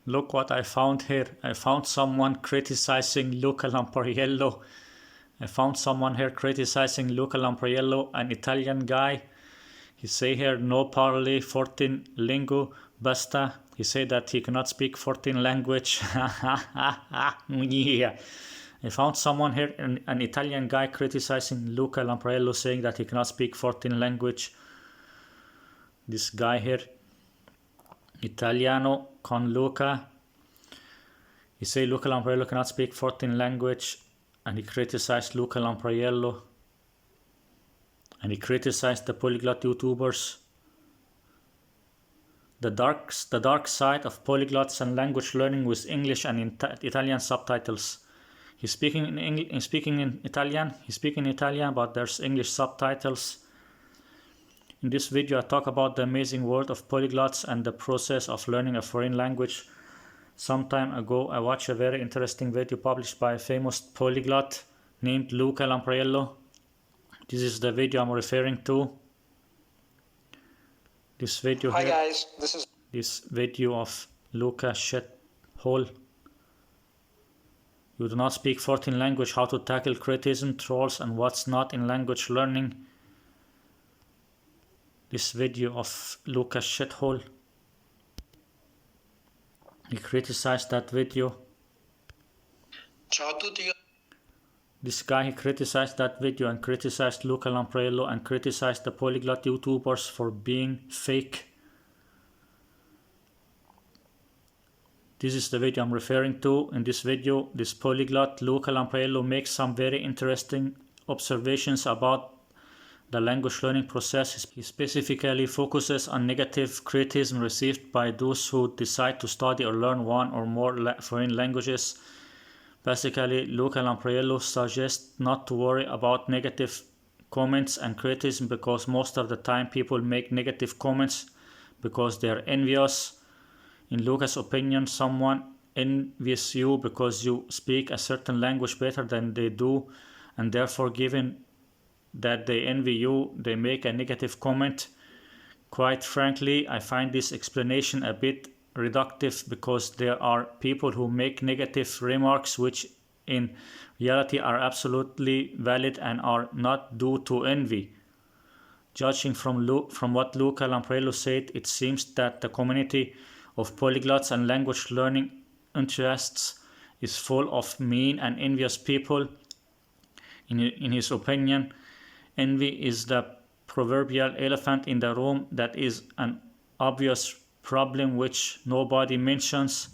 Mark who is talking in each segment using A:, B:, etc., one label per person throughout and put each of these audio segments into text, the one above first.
A: Look what I found here. I found someone criticizing Luca Lampariello. I found someone here criticizing Luca Lampariello, an Italian guy. He say here, no Parli, 14 Lingue, Basta. He say that he cannot speak 14 language. Yeah. I found someone here, an Italian guy criticizing Luca Lampariello, saying that he cannot speak 14 language. This guy here, Italiano con Luca. He say Luca Lampariello cannot speak 14 language, and he criticized Luca Lampariello. And he criticized the polyglot YouTubers. The dark side of polyglots and language learning with English and Italian subtitles. He's speaking in Italian, but there's English subtitles. In this video I talk about the amazing world of polyglots and the process of learning a foreign language. Some time ago I watched a very interesting video published by a famous polyglot named Luca Lampariello. This is the video I'm referring to. This video
B: Hi
A: here,
B: guys,
A: this video of Luca shithole. You do not speak 14 language, how to tackle criticism, trolls, and what's not in language learning. This video of Luca shithole. He criticized that video.
B: Ciao a tutti.
A: This guy, he criticized that video and criticized Luca Lampariello and criticized the polyglot YouTubers for being fake. This is the video I'm referring to. In this video, this polyglot Luca Lampariello makes some very interesting observations about the language learning process. He specifically focuses on negative criticism received by those who decide to study or learn one or more foreign languages. Basically, Luca Lampariello suggests not to worry about negative comments and criticism, because most of the time people make negative comments because they are envious. In Luca's opinion, someone envies you because you speak a certain language better than they do, and therefore, given that they envy you, they make a negative comment. Quite frankly, I find this explanation a bit reductive, because there are people who make negative remarks which in reality are absolutely valid and are not due to envy. Judging from what Luca Lampariello said, it seems that the community of polyglots and language learning enthusiasts is full of mean and envious people. In his opinion, envy is the proverbial elephant in the room that is an obvious problem which nobody mentions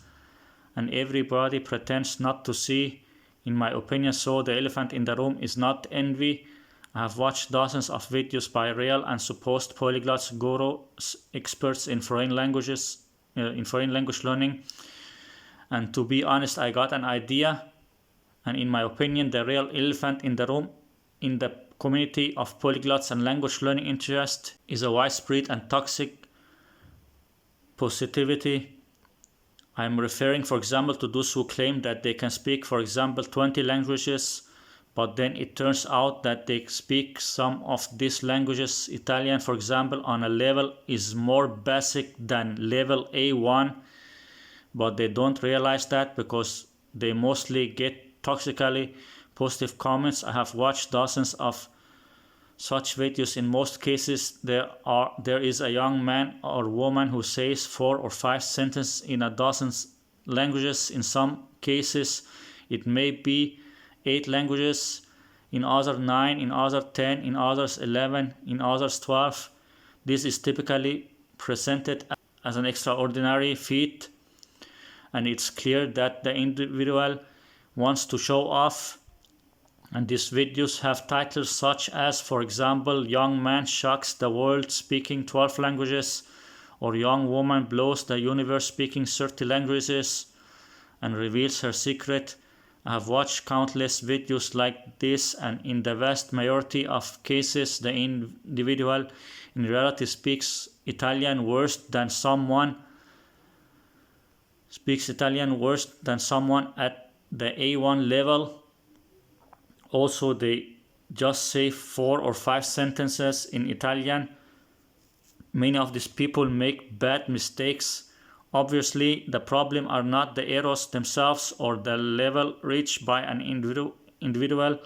A: and everybody pretends not to see. In my opinion, so the elephant in the room is not envy. I have watched dozens of videos by real and supposed polyglots, gurus, experts in foreign language learning, and to be honest, I got an idea. And in my opinion, the real elephant in the room in the community of polyglots and language learning enthusiasts is a widespread and toxic positivity. I am referring, for example, to those who claim that they can speak, for example, 20 languages, but then it turns out that they speak some of these languages. Italian, for example, on a level is more basic than level A1, but they don't realize that because they mostly get toxically positive comments. I have watched dozens of such videos. In most cases, there is a young man or woman who says 4 or 5 sentences in a dozen languages. In some cases, it may be 8 languages, in others 9, in others 10, in others 11, in others 12. This is typically presented as an extraordinary feat, and it's clear that the individual wants to show off. And these videos have titles such as, for example, Young Man Shocks the World speaking 12 languages, or Young Woman Blows the Universe speaking 30 languages and reveals her secret. I have watched countless videos like this, and in the vast majority of cases, the individual in reality speaks Italian worse than someone at the A1 level. Also, they just say 4 or 5 sentences in Italian. Many of these people make bad mistakes Obviously, the problem are not the errors themselves or the level reached by an individual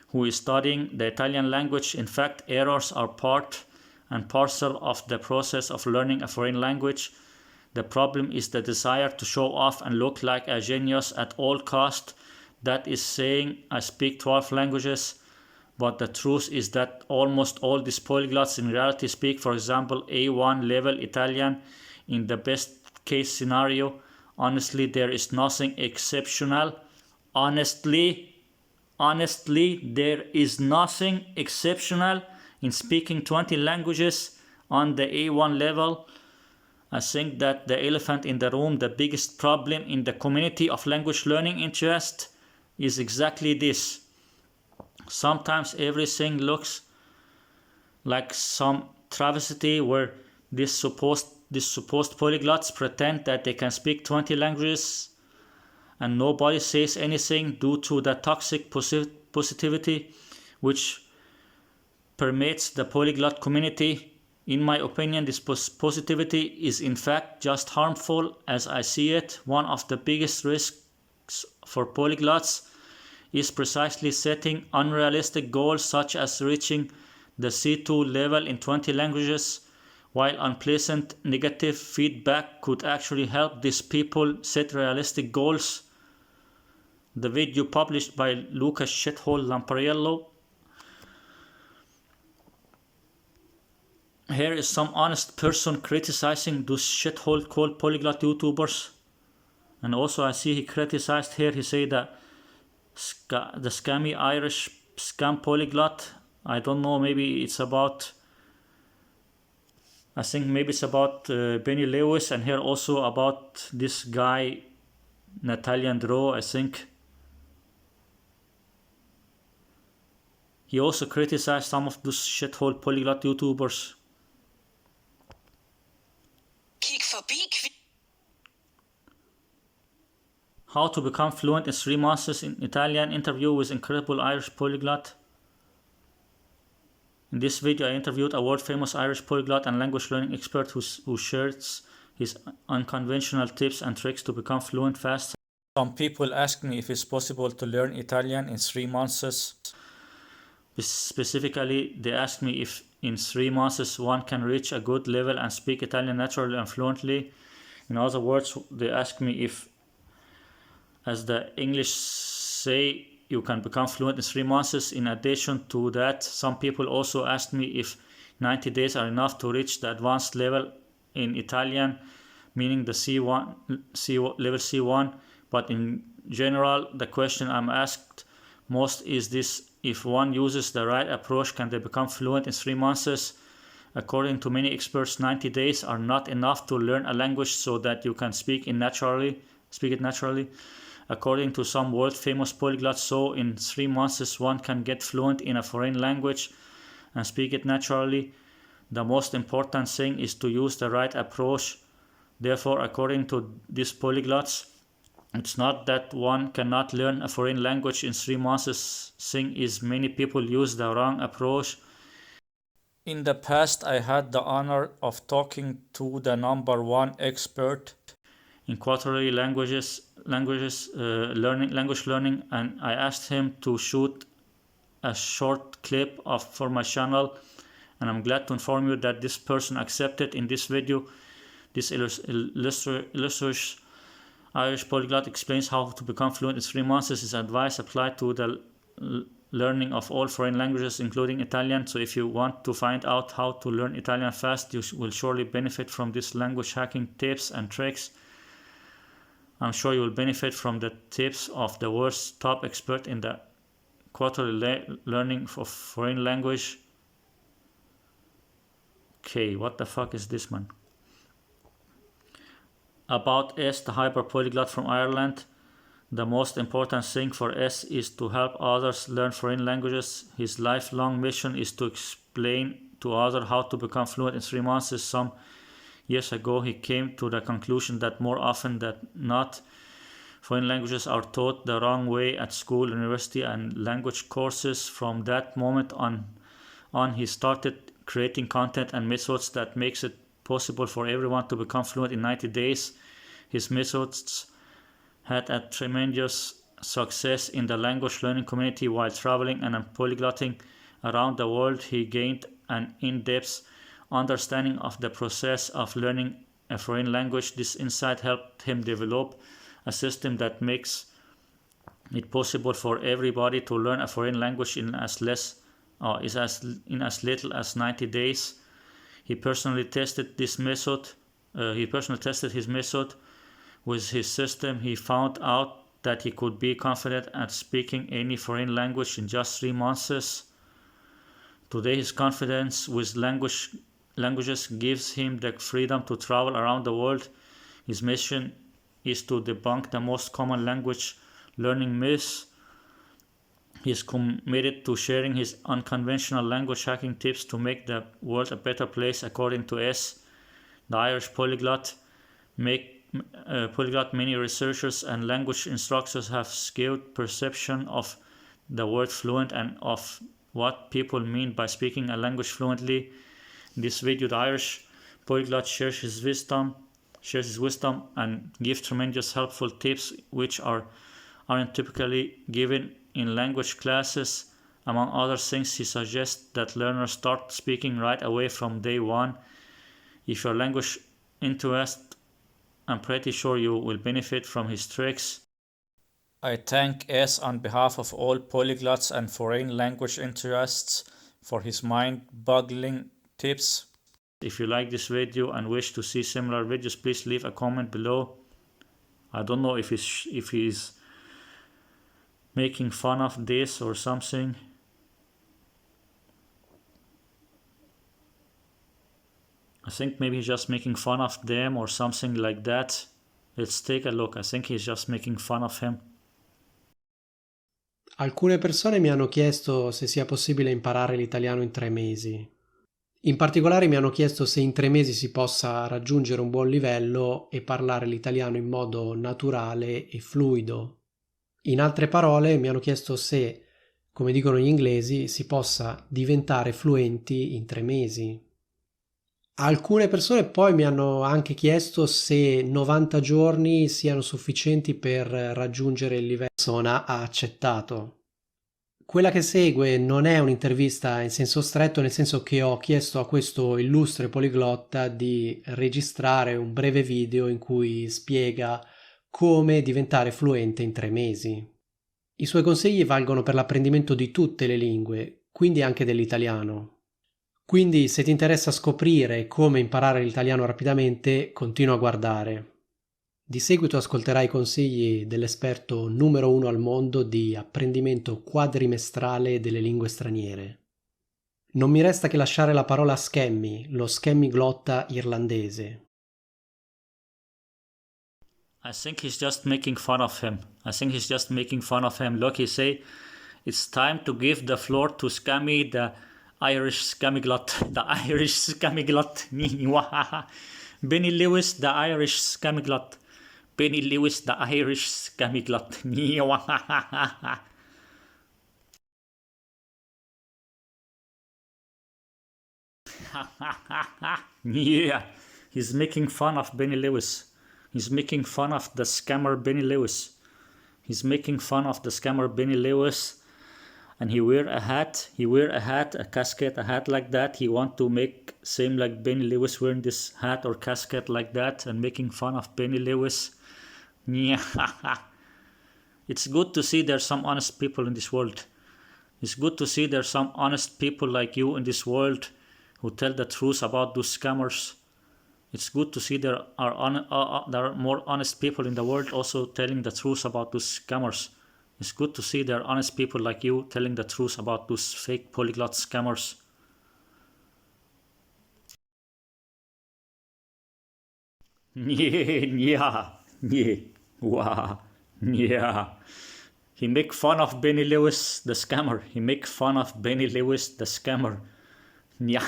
A: who is studying the Italian language. In fact, errors are part and parcel of the process of learning a foreign language. The problem is the desire to show off and look like a genius at all cost. That is saying I speak 12 languages, but the truth is that almost all these polyglots in reality speak, for example, A1 level Italian in the best case scenario. Honestly, there is nothing exceptional. Honestly, there is nothing exceptional in speaking 20 languages on the A1 level. I think that the elephant in the room, the biggest problem in the community of language learning interest, is exactly this. Sometimes everything looks like some travesty where these supposed polyglots pretend that they can speak 20 languages and nobody says anything due to the toxic positivity which permeates the polyglot community. In my opinion, this positivity is in fact just harmful as I see it. One of the biggest risks for polyglots is precisely setting unrealistic goals such as reaching the C2 level in 20 languages, while unpleasant negative feedback could actually help these people set realistic goals. The video published by Luca Lampariello. Here is some honest person criticizing those shithole called polyglot YouTubers. And also I see he criticized here, he said that the scammy Irish scam polyglot. I don't know, maybe it's about, I think maybe it's about Benny Lewis, and here also about this guy Natalian Dro, I think. He also criticized some of those shithole polyglot YouTubers. How to become fluent in 3 months in Italian, interview with incredible Irish polyglot. In this video I interviewed a world famous Irish polyglot and language learning expert who shares his unconventional tips and tricks to become fluent fast. Some people ask me if it's possible to learn Italian in 3 months. Specifically, they ask me if in 3 months one can reach a good level and speak Italian naturally and fluently. In other words, they ask me if, as the English say, you can become fluent in 3 months. In addition to that, some people also asked me if 90 days are enough to reach the advanced level in Italian, meaning the level C1. But in general, the question I'm asked most is this: if one uses the right approach, can they become fluent in 3 months? According to many experts, 90 days are not enough to learn a language so that you can speak it naturally. According to some world-famous polyglots, so in 3 months one can get fluent in a foreign language and speak it naturally. The most important thing is to use the right approach. Therefore, according to these polyglots, it's not that one cannot learn a foreign language in 3 months. Thing is, many people use the wrong approach. In the past, I had the honor of talking to the #1 expert in quarterly language learning, and I asked him to shoot a short clip for my channel, and I'm glad to inform you that this person accepted. In this video, this illustrious Irish polyglot explains how to become fluent in 3 months. His advice applied to the learning of all foreign languages, including Italian. So if you want to find out how to learn Italian fast, you will surely benefit from this language hacking tips and tricks. I'm sure you will benefit from the tips of the world's top expert in the quarterly learning of foreign language. Okay, what the fuck is this, man? About S, the hyper polyglot from Ireland. The most important thing for S is to help others learn foreign languages. His lifelong mission is to explain to others how to become fluent in 3 months. Some years ago, he came to the conclusion that more often than not, foreign languages are taught the wrong way at school, university, and language courses. From that moment on, he started creating content and methods that makes it possible for everyone to become fluent in 90 days. his methods had a tremendous success in the language learning community while traveling and polyglotting around the world. He gained an in-depth understanding of the process of learning a foreign language. This insight helped him develop a system that makes it possible for everybody to learn a foreign language in as little as 90 days. He personally tested his method with his system. He found out that he could be confident at speaking any foreign language in just 3 months. Today, his confidence with languages gives him the freedom to travel around the world. His mission is to debunk the most common language learning myths. He is committed to sharing his unconventional language hacking tips to make the world a better place. According to S, the Irish polyglot, many researchers and language instructors have skewed perception of the word fluent and of what people mean by speaking a language fluently. In this video, the Irish polyglot shares his wisdom and gives tremendous helpful tips which aren't typically given in language classes. Among other things, he suggests that learners start speaking right away from day one. If your language interest, I'm pretty sure you will benefit from his tricks. I thank S on behalf of all polyglots and foreign language enthusiasts for his mind-boggling tips. If you like this video and wish to see similar videos, please leave a comment below. I don't know if he's making fun of this or something. I think maybe he's just making fun of them or something like that. Let's take a look. I think he's just making fun of him.
C: Alcune persone mi hanno chiesto se sia possibile imparare l'italiano in 3 mesi. In particolare mi hanno chiesto se in 3 mesi si possa raggiungere un buon livello e parlare l'italiano in modo naturale e fluido. In altre parole mi hanno chiesto se, come dicono gli inglesi, si possa diventare fluenti in 3 mesi. Alcune persone poi mi hanno anche chiesto se 90 giorni siano sufficienti per raggiungere il livello. Persona ha accettato. Quella che segue non è un'intervista in senso stretto, nel senso che ho chiesto a questo illustre poliglotta di registrare un breve video in cui spiega come diventare fluente in 3 mesi. I suoi consigli valgono per l'apprendimento di tutte le lingue, quindi anche dell'italiano. Quindi se ti interessa scoprire come imparare l'italiano rapidamente, continua a guardare. Di seguito ascolterai i consigli dell'esperto numero 1 al mondo di apprendimento quadrimestrale delle lingue straniere. Non mi resta che lasciare la parola a Scammy, lo scammyglotta irlandese.
A: I think he's just making fun of him. Look, he say, it's time to give the floor to Scammy, the Irish scammyglot. Benny Lewis, the Irish scammyglot. Yeah, he's making fun of Benny Lewis. He's making fun of the scammer Benny Lewis. And he wear a hat, a casket, a hat like that. He want to make same like Benny Lewis wearing this hat or casket like that and making fun of Benny Lewis. Yeah. It's good to see there's some honest people in this world. It's good to see there's some honest people like you in this world who tell the truth about those scammers. It's good to see there are more honest people in the world also telling the truth about those scammers. It's good to see there are honest people like you telling the truth about those fake polyglot scammers. Yeah. Wow. Yeah. He make fun of Benny Lewis, the scammer. Yeah.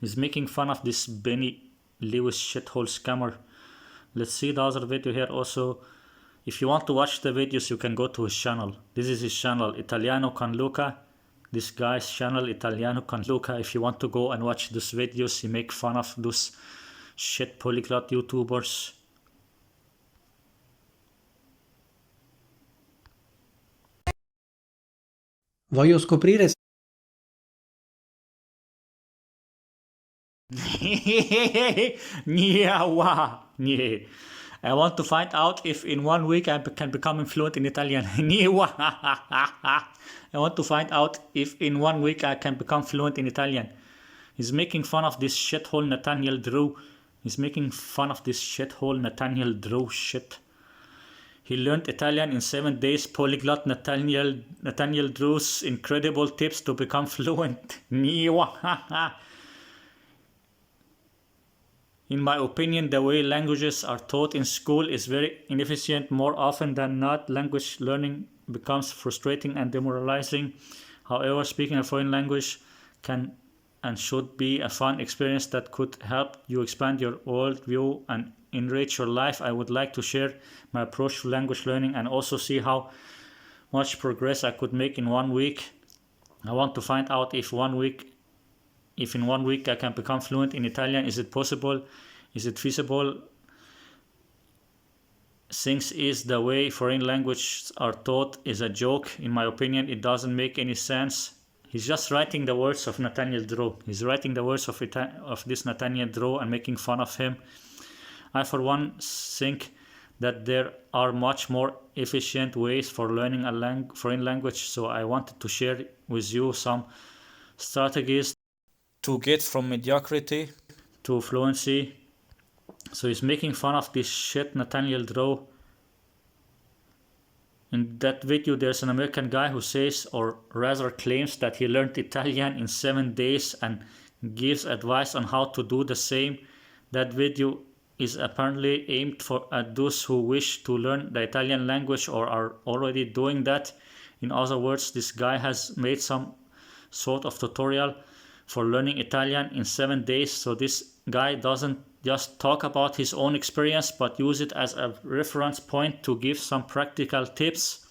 A: He's making fun of this Benny Lewis shithole scammer. Let's see the other video here also. If you want to watch the videos, you can go to his channel. This is his channel, Italiano con Luca. This guy's channel, Italiano con Luca. If you want to go and watch those videos, he make fun of those shit polyglot YouTubers.
C: Voglio scoprire se
A: Yeah, wow. Yeah. I want to find out if in 1 week I can become fluent in Italian. I want to find out if in 1 week I can become fluent in Italian. He's making fun of this shithole Nathaniel Drew. He's making fun of this shithole Nathaniel Drew shit. He learned Italian in 7 days. Polyglot Nathaniel Drew's incredible tips to become fluent. In my opinion, the way languages are taught in school is very inefficient. More often than not, language learning becomes frustrating and demoralizing. However, speaking a foreign language can and should be a fun experience that could help you expand your worldview and enrich your life. I would like to share my approach to language learning and also see how much progress I could make in 1 week. I want to find out if in 1 week I can become fluent in Italian. Is it possible? Is it feasible? Since is the way foreign languages are taught is a joke. In my opinion, it doesn't make any sense. He's just writing the words of Nathaniel Drew. He's writing the words of this Nathaniel Drew and making fun of him. I for one think that there are much more efficient ways for learning a foreign language, so I wanted to share with you some strategies to get from mediocrity to fluency. So he's making fun of this shit Nathaniel Drew. In that video there's an American guy who says, or rather claims, that he learned Italian in 7 days and gives advice on how to do the same. That video is apparently aimed at those who wish to learn the Italian language or are already doing that. In other words, this guy has made some sort of tutorial for learning Italian in 7 days. So this guy doesn't just talk about his own experience, but use it as a reference point to give some practical tips.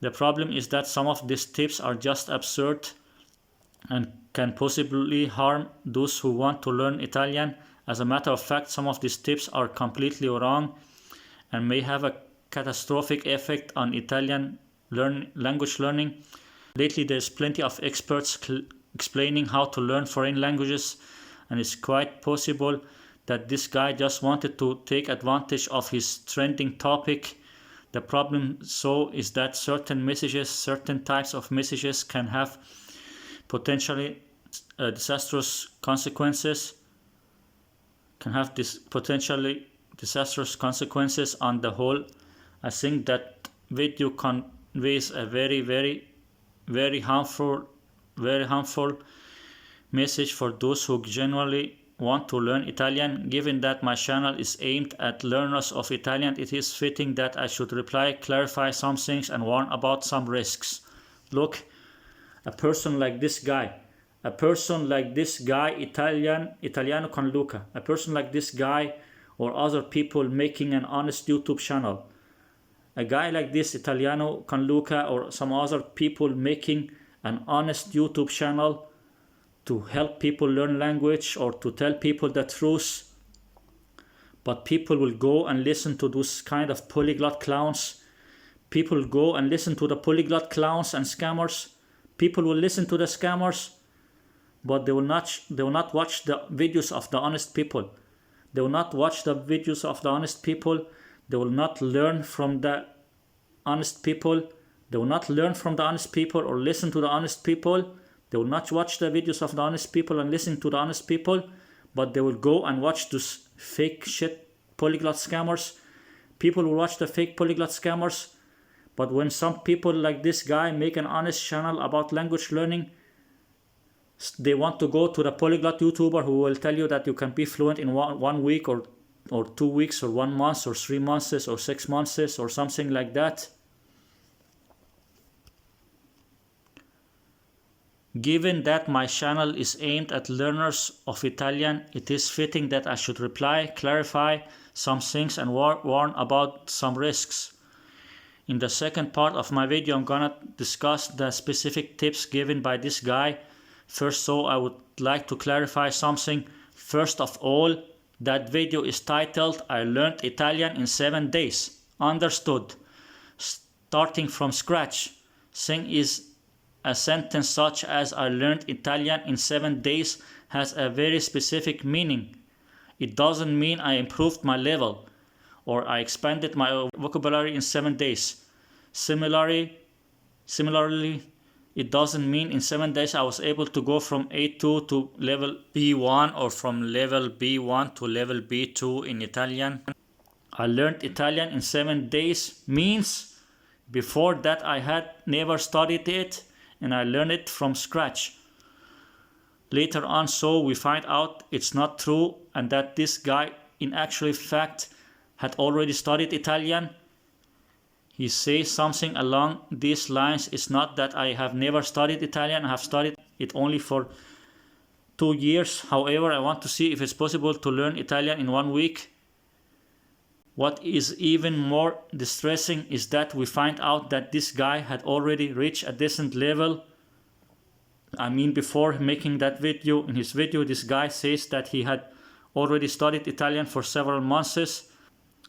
A: The problem is that some of these tips are just absurd and can possibly harm those who want to learn Italian. As a matter of fact, some of these tips are completely wrong and may have a catastrophic effect on Italian language learning. Lately, there's plenty of experts explaining how to learn foreign languages, and it's quite possible that this guy just wanted to take advantage of his trending topic. The problem is that certain types of messages can have potentially disastrous consequences. Potentially disastrous consequences on the whole. I think that video conveys a very harmful message for those who genuinely want to learn Italian. Given that my channel is aimed at learners of Italian, it is fitting that I should clarify some things and warn about some risks. Look, a person like this guy, Italiano con Luca, a person like this guy or other people making an honest YouTube channel, a guy like this Italiano con Luca or some other people making an honest YouTube channel to help people learn language or to tell people the truth, but people will go and listen to those kind of polyglot clowns. People will go and listen to the polyglot clowns and scammers. People will listen to the scammers, but they will not watch the videos of the honest people. They will not watch the videos of the honest people. They will not learn from the honest people. They will not learn from the honest people or listen to the honest people. They will not watch the videos of the honest people and listen to the honest people, but they will go and watch those fake shit polyglot scammers. People will watch the fake polyglot scammers, but when some people like this guy make an honest channel about language learning, they want to go to the polyglot YouTuber who will tell you that you can be fluent in 1 week or 2 weeks or 1 month or 3 months or 6 months or something like that. Given that my channel is aimed at learners of Italian, it is fitting that I should clarify some things and warn about some risks. In the second part of my video, I'm gonna discuss the specific tips given by this guy. First, I would like to clarify something. First of all, That video is titled I Learned Italian in 7 days. Understood. Starting from scratch. Saying is a sentence such as I learned Italian in 7 days has a very specific meaning. It doesn't mean I improved my level or I expanded my vocabulary in 7 days. Similarly, it doesn't mean in 7 days I was able to go from A2 to level B1 or from level B1 to level B2 in Italian. I learned Italian in 7 days means before that I had never studied it and I learned it from scratch. Later on, so we find out it's not true and that this guy in actual fact had already studied Italian. He says something along these lines. It's not that I have never studied Italian, I have studied it only for 2 years. However, I want to see if it's possible to learn Italian in 1 week. What is even more distressing is that we find out that this guy had already reached a decent level. I mean, before making that video, in his video, this guy says that he had already studied Italian for several months.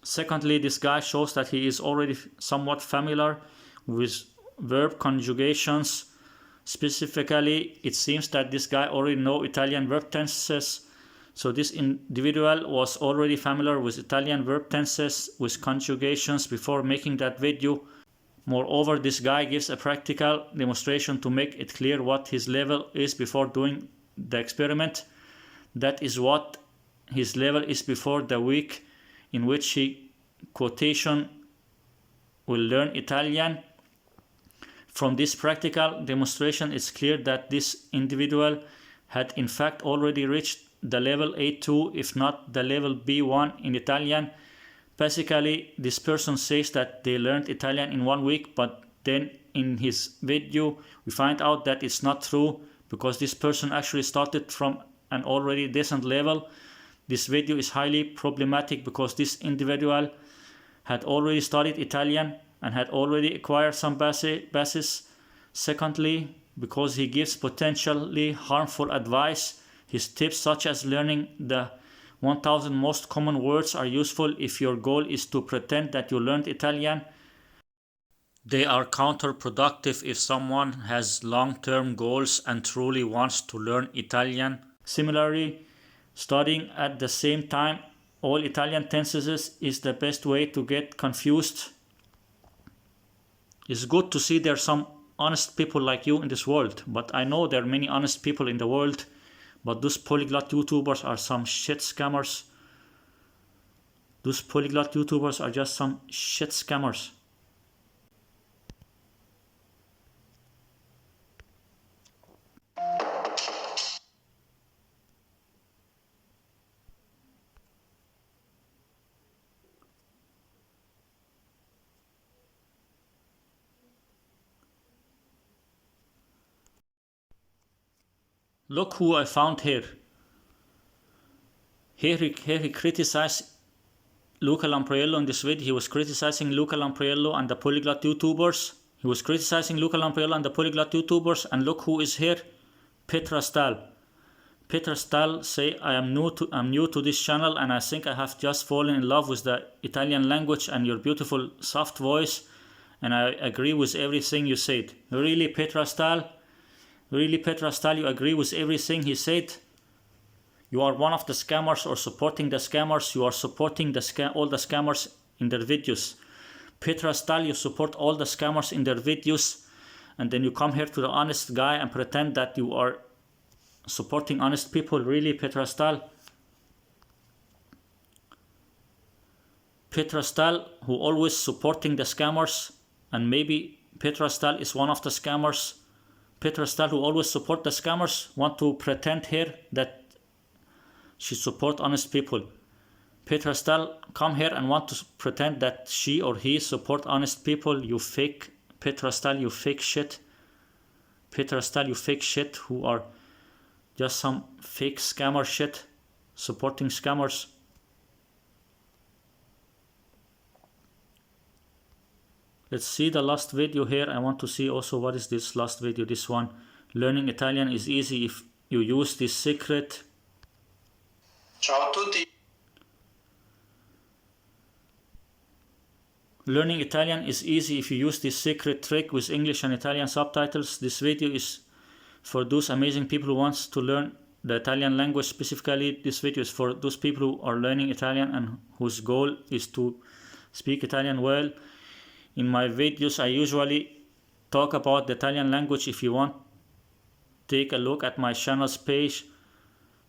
A: Secondly, this guy shows that he is already somewhat familiar with verb conjugations. Specifically, it seems that this guy already knows Italian verb tenses. So this individual was already familiar with Italian verb tenses, with conjugations before making that video. Moreover, this guy gives a practical demonstration to make it clear what his level is before doing the experiment. That is what his level is before the week in which he quotation will learn Italian. From this practical demonstration, it's clear that this individual had in fact already reached the level A2, if not the level B1 in Italian. Basically, this person says that they learned Italian in 1 week, but then in his video we find out that it's not true because this person actually started from an already decent level. This video is highly problematic because this individual had already studied Italian and had already acquired some basis. Secondly, because he gives potentially harmful advice. His tips such as learning the 1000 most common words are useful if your goal is to pretend that you learned Italian. They are counterproductive if someone has long-term goals and truly wants to learn Italian. Similarly, studying at the same time all Italian tenses is the best way to get confused. It's good to see there are some honest people like you in this world, but I know there are many honest people in the world, but those polyglot YouTubers are some shit scammers. Those polyglot YouTubers are just some shit scammers. Look who I found here. Here he criticized Luca Lampariello in this video. He was criticizing Luca Lampariello and the polyglot YouTubers. And look who is here. Petra Stahl. Petra Stahl say I am new to this channel and I think I have just fallen in love with the Italian language and your beautiful soft voice, and I agree with everything you said. Really, Petra Stahl? Really, Petra Stahl, you agree with everything he said? You are one of the scammers or supporting the scammers. You are supporting all the scammers in their videos. Petra Stahl, you support all the scammers in their videos, and then you come here to the honest guy and pretend that you are supporting honest people. Really, Petra Stahl? Petra Stahl, who always supporting the scammers, and maybe Petra Stahl is one of the scammers. Petra Stahl, who always support the scammers, want to pretend here that she support honest people. Petra Stahl come here and want to pretend that she or he support honest people. You fake, Petra Stahl, you fake shit. Petra Stahl, you fake shit, who are just some fake scammer shit, supporting scammers. Let's see the last video here. I want to see also what is this last video, this one. Learning Italian is easy if you use this secret.
B: Ciao a tutti.
A: Learning Italian is easy if you use this secret trick with English and Italian subtitles. This video is for those amazing people who want to learn the Italian language. Specifically, this video is for those people who are learning Italian and whose goal is to speak Italian well. In my videos, I usually talk about the Italian language. If you want, take a look at my channel's page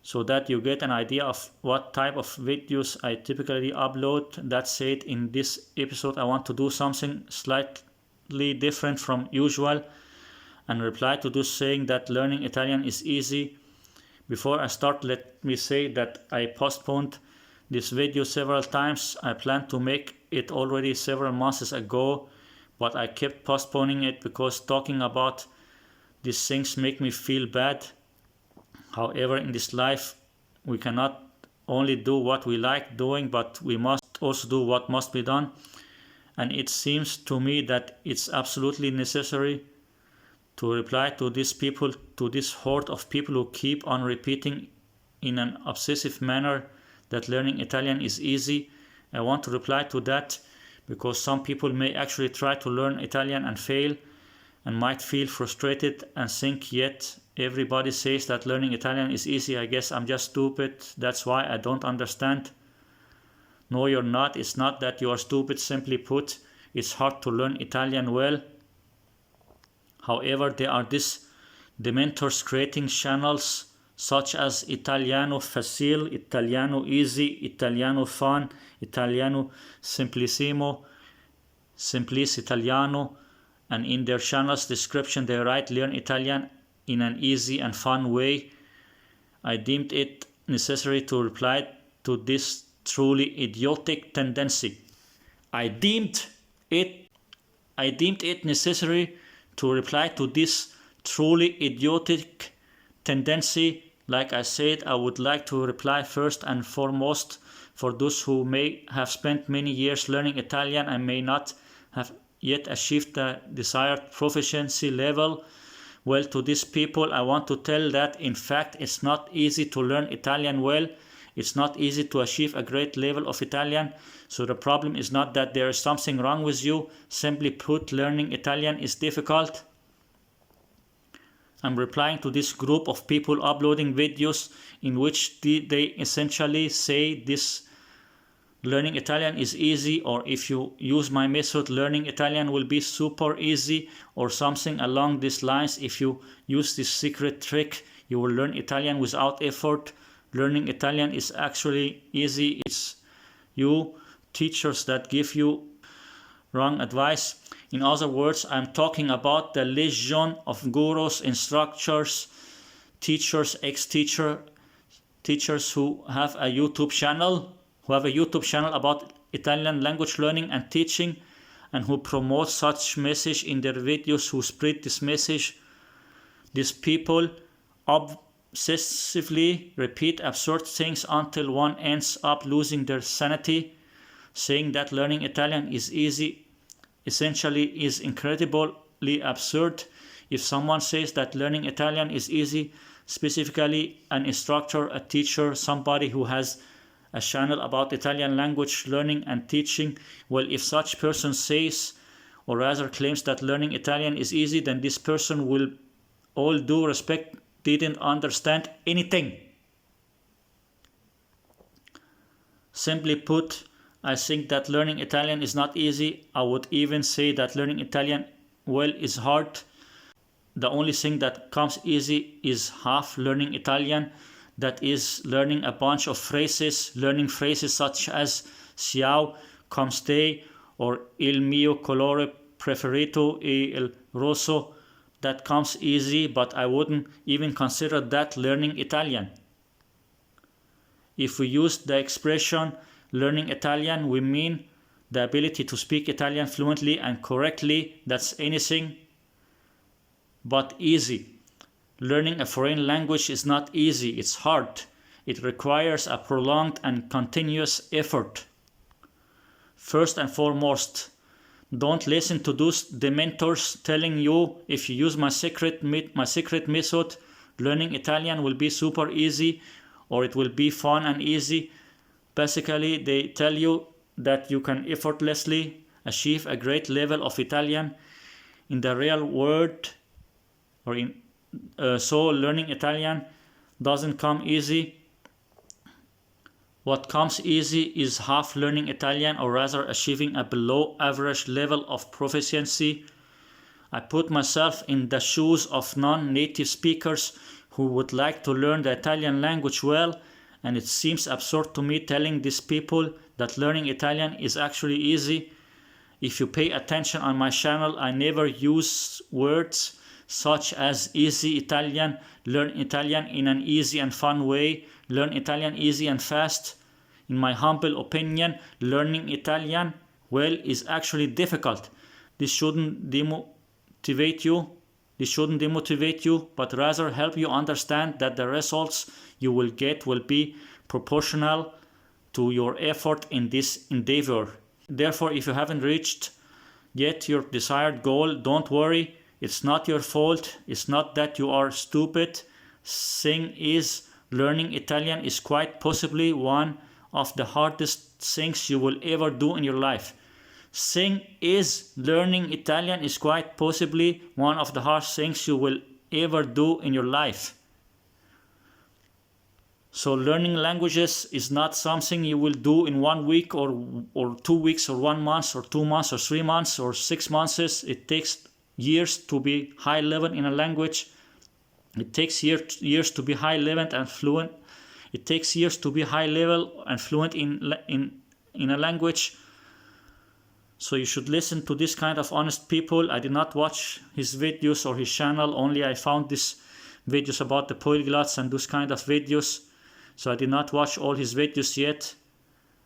A: so that you get an idea of what type of videos I typically upload. That said, in this episode I want to do something slightly different from usual and reply to those saying that learning Italian is easy. Before I start, let me say that I postponed this video several times. I planned to make it already several months ago, but I kept postponing it because talking about these things make me feel bad. However, in this life, we cannot only do what we like doing, but we must also do what must be done. And it seems to me that it's absolutely necessary to reply to these people, to this horde of people who keep on repeating in an obsessive manner that learning Italian is easy. I want to reply to that because some people may actually try to learn Italian and fail and might feel frustrated and think, yet everybody says that learning Italian is easy. I guess I'm just stupid. That's why I don't understand. No, you're not. It's not that you are stupid. Simply put, it's hard to learn Italian well. However, there are these dementors creating channels such as Italiano Facile, Italiano Easy, Italiano Fun, Italiano Simplissimo, Simplice Italiano, and in their channel's description they write learn Italian in an easy and fun way. I deemed it necessary to reply to this truly idiotic tendency. I deemed it necessary to reply to this truly idiotic tendency. Like I said, I would like to reply first and foremost for those who may have spent many years learning Italian and may not have yet achieved the desired proficiency level. Well, to these people, I want to tell that in fact it's not easy to learn Italian well. It's not easy to achieve a great level of Italian. So the problem is not that there is something wrong with you. Simply put, learning Italian is difficult. I'm replying to this group of people uploading videos in which they essentially say this learning Italian is easy, or if you use my method, learning Italian will be super easy, or something along these lines. If you use this secret trick, you will learn Italian without effort. Learning Italian is actually easy. It's you teachers that give you wrong advice. In other words, I'm talking about the legion of gurus, instructors, teachers, teachers who have a YouTube channel, about Italian language learning and teaching, and who promote such message in their videos, who spread this message. These people obsessively repeat absurd things until one ends up losing their sanity. Saying that learning Italian is easy essentially is incredibly absurd. If someone says that learning Italian is easy, specifically an instructor, a teacher, somebody who has a channel about Italian language learning and teaching, well, if such person says, or rather claims, that learning Italian is easy, then this person will, all due respect, didn't understand anything. Simply put, I think that learning Italian is not easy. I would even say that learning Italian well is hard. The only thing that comes easy is half learning Italian. That is learning a bunch of phrases, learning phrases such as ciao, come stay, or il mio colore preferito è il rosso. That comes easy, but I wouldn't even consider that learning Italian. If we use the expression learning Italian, we mean the ability to speak Italian fluently and correctly. That's anything but easy. Learning a foreign language is not easy, it's hard. It requires a prolonged and continuous effort. First and foremost, don't listen to those dementors telling you if you use my secret method, learning Italian will be super easy or it will be fun and easy. Basically, they tell you that you can effortlessly achieve a great level of Italian in the real world, so learning Italian doesn't come easy. What comes easy is half learning Italian, or rather achieving a below average level of proficiency. I put myself in the shoes of non-native speakers who would like to learn the Italian language well, and it seems absurd to me telling these people that learning Italian is actually easy. If you pay attention on my channel, I never use words such as easy Italian, learn Italian in an easy and fun way, learn Italian easy and fast. In my humble opinion, learning Italian well is actually difficult. This shouldn't demotivate you, but rather help you understand that the results you will get will be proportional to your effort in this endeavor. Therefore, if you haven't reached yet your desired goal, don't worry. It's not your fault. It's not that you are stupid. Thing is, learning Italian is quite possibly one of the hardest things you will ever do in your life. Thing is, learning Italian is quite possibly one of the hardest things you will ever do in your life. So learning languages is not something you will do in 1 week or 2 weeks or 1 month or 2 months or 3 months or 6 months. It takes years to be high level in a language. It takes years to be high level and fluent. It takes years to be high level and fluent in a language. So you should listen to this kind of honest people. I did not watch his videos or his channel, only I found these videos about the polyglots and those kind of videos. So I did not watch all his videos yet.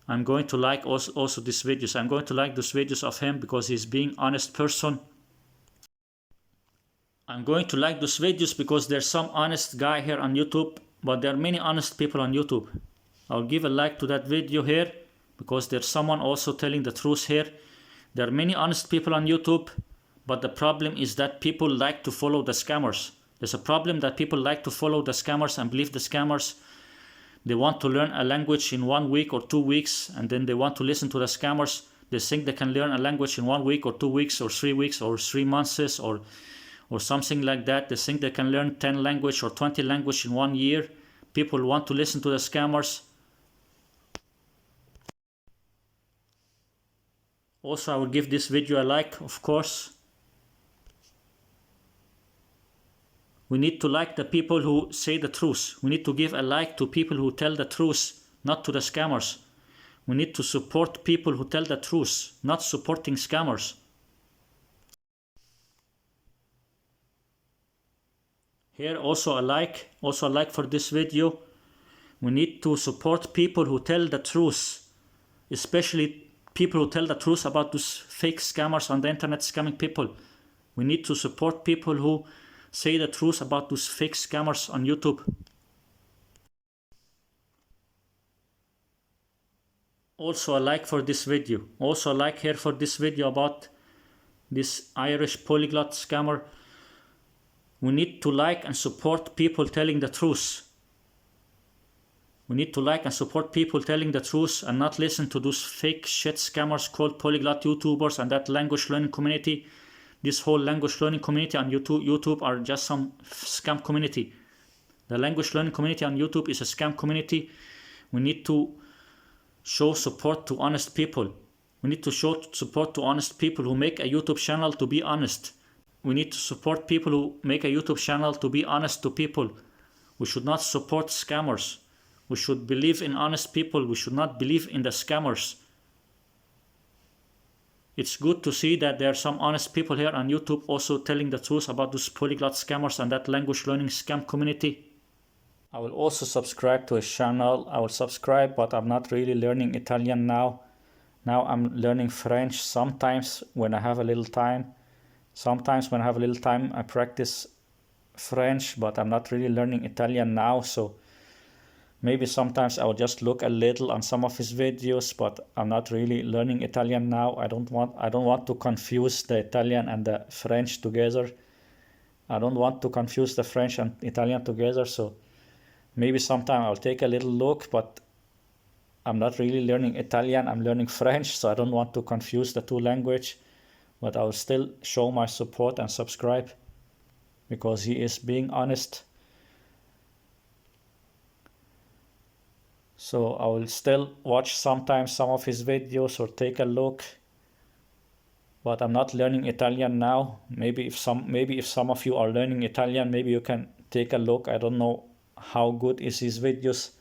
A: I'm going to like also these videos. I'm going to like those videos of him because he's being honest person. I'm going to like those videos because there's some honest guy here on YouTube, but there are many honest people on YouTube. I'll give a like to that video here because there's someone also telling the truth here. There are many honest people on YouTube, but the problem is that people like to follow the scammers. There's a problem that people like to follow the scammers and believe the scammers. They want to learn a language in 1 week or 2 weeks, and then they want to listen to the scammers. They think they can learn a language in 1 week or 2 weeks or 3 weeks or 3 months or something like that. They think they can learn 10 language or 20 language in 1 year. People want to listen to the scammers. Also, I will give this video a like, of course. We need to like the people who say the truth. We need to give a like to people who tell the truth, not to the scammers. We need to support people who tell the truth, not supporting scammers. Here also a like for this video. We need to support people who tell the truth, especially people who tell the truth about those fake scammers on the internet scamming people. We need to support people who say the truth about those fake scammers on YouTube. Also a like for this video. Also a like here for this video about this Irish polyglot scammer. We need to like and support people telling the truth. We need to like and support people telling the truth and not listen to those fake shit scammers called polyglot YouTubers and that language learning community. This whole language learning community on YouTube are just some scam community. The language learning community on YouTube is a scam community. We need to show support to honest people. We need to show support to honest people who make a YouTube channel to be honest. We need to support people who make a YouTube channel to be honest to people. We should not support scammers. We should believe in honest people. We should not believe in the scammers. It's good to see that there are some honest people here on YouTube also telling the truth about those polyglot scammers and that language learning scam community. I will also subscribe to his channel. I will subscribe, but I'm not really learning Italian now. Now I'm learning French sometimes when I have a little time. Sometimes when I have a little time, I practice French, but I'm not really learning Italian now. So maybe sometimes I will just look a little on some of his videos, but I'm not really learning Italian now. I don't want to confuse the Italian and the French together. I don't want to confuse the French and Italian together. So maybe sometime I'll take a little look, but I'm not really learning Italian, I'm learning French, so I don't want to confuse the two languages, but I will still show my support and subscribe because he is being honest. So I will still watch sometimes some of his videos or take a look, but I'm not learning Italian now. Maybe if some of you are learning Italian, maybe you can take a look. I don't know how good is his videos.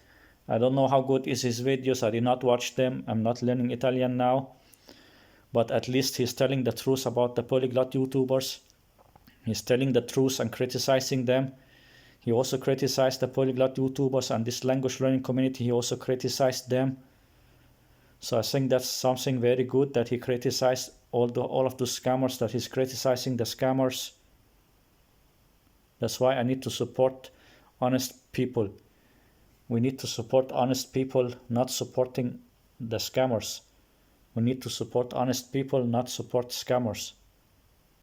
A: I did not watch them. I'm not learning Italian now. But at least he's telling the truth about the polyglot YouTubers. He's telling the truth and criticizing them. He also criticized the polyglot YouTubers and this language learning community. He also criticized them. So I think that's something very good that he criticized all of those scammers, that he's criticizing the scammers. That's why I need to support honest people. We need to support honest people, not supporting the scammers. We need to support honest people, not support scammers.